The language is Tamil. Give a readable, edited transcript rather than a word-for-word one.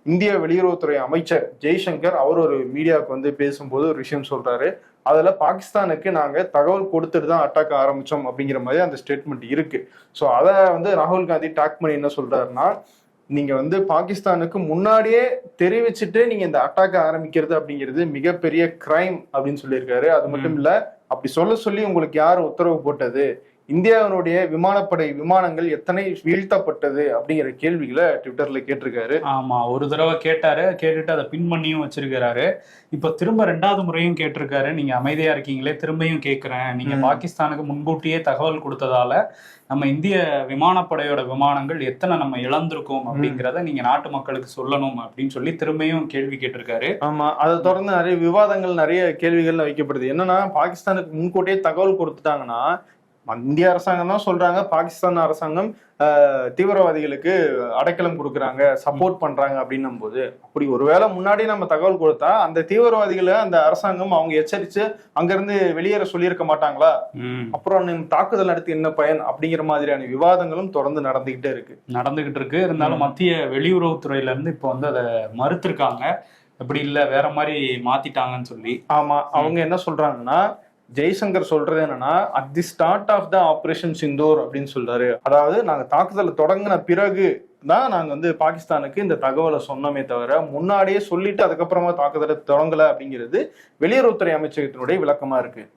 இந்திய வெளியுறவுத்துறை அமைச்சர் ஜெய்சங்கர் அவர் ஒரு மீடியாவுக்கு வந்து பேசும்போது ஒரு விஷயம் சொல்றாரு. அதுல பாகிஸ்தானுக்கு நாங்க தகவல் கொடுத்துட்டு தான் அட்டாக் ஆரம்பிச்சோம் அப்படிங்கிற மாதிரி அந்த ஸ்டேட்மெண்ட் இருக்கு. ஸோ அதை வந்து ராகுல் காந்தி டாக் பண்ணி என்ன சொல்றாருன்னா, நீங்க வந்து பாகிஸ்தானுக்கு முன்னாடியே தெரிவிச்சுட்டு நீங்க இந்த அட்டாக் ஆரம்பிக்கிறது அப்படிங்கிறது மிகப்பெரிய கிரைம் அப்படின்னு சொல்லியிருக்காரு. அது மட்டும் இல்ல, அப்படி சொல்ல சொல்லி உங்களுக்கு யார் உத்தரவு போட்டது, இந்தியாவினுடைய விமானப்படை விமானங்கள் எத்தனை வீழ்த்தப்பட்டது அப்படிங்கிற கேள்விகளை ட்விட்டர்ல கேட்டிருக்காரு. ஆமா, ஒரு தடவை கேட்டாரு, கேட்டுட்டு அதை பின் பண்ணியும் வச்சிருக்கிறாரு. இப்ப திரும்ப 2வது முறையும் கேட்டிருக்காரு. நீங்க அமைதியா இருக்கீங்களே, திரும்பியும் கேட்கிறேன். நீங்க பாகிஸ்தானுக்கு முன்கூட்டியே தகவல் கொடுத்ததால நம்ம இந்திய விமானப்படையோட விமானங்கள் எத்தனை நம்ம இழந்திருக்கோம் அப்படிங்கிறத நீங்க நாட்டு மக்களுக்கு சொல்லணும் அப்படின்னு சொல்லி திரும்பியும் கேள்வி கேட்டிருக்காரு. ஆமா, அதை தொடர்ந்து நிறைய விவாதங்கள், நிறைய கேள்விகள் வைக்கப்படுது. என்னன்னா, பாகிஸ்தானுக்கு முன்கூட்டியே தகவல் கொடுத்துட்டாங்கன்னா, இந்திய அரசாங்கம் தான் சொல்றாங்க பாகிஸ்தான் அரசாங்கம் தீவிரவாதிகளுக்கு அடைக்கலம் கொடுக்குறாங்க, சப்போர்ட் பண்றாங்க அப்படின்னும் போது, அப்படி ஒருவேளை முன்னாடி நம்ம தகவல் கொடுத்தா அந்த தீவிரவாதிகளை அந்த அரசாங்கம் அவங்க எச்சரிச்சு அங்கிருந்து வெளியேற சொல்லியிருக்க மாட்டாங்களா? அப்புறம் தாக்குதல் நடத்தி என்ன பயன் அப்படிங்கிற மாதிரியான விவாதங்களும் தொடர்ந்து நடந்துகிட்டு இருக்கு. இருந்தாலும் மத்திய வெளியுறவுத்துறையில இருந்து இப்ப வந்து அதை மறுத்திருக்காங்க. அப்படி இல்ல, வேற மாதிரி மாத்திட்டாங்கன்னு சொல்லி. ஆமா, அவங்க என்ன சொல்றாங்கன்னா, ஜெய்சங்கர் சொல்றது என்னன்னா, at the start of the operation Sindoor அப்படின்னு சொல்றாரு. அதாவது நாங்க தாக்குதலை தொடங்கின பிறகு தான் நாங்க வந்து பாகிஸ்தானுக்கு இந்த தகவலை சொன்னோமே தவிர, முன்னாடியே சொல்லிட்டு அதுக்கப்புறமா தாக்குதலை தொடங்கல அப்படிங்கிறது வெளியுறவுத்துறை அமைச்சகத்தினுடைய விளக்கமா இருக்கு.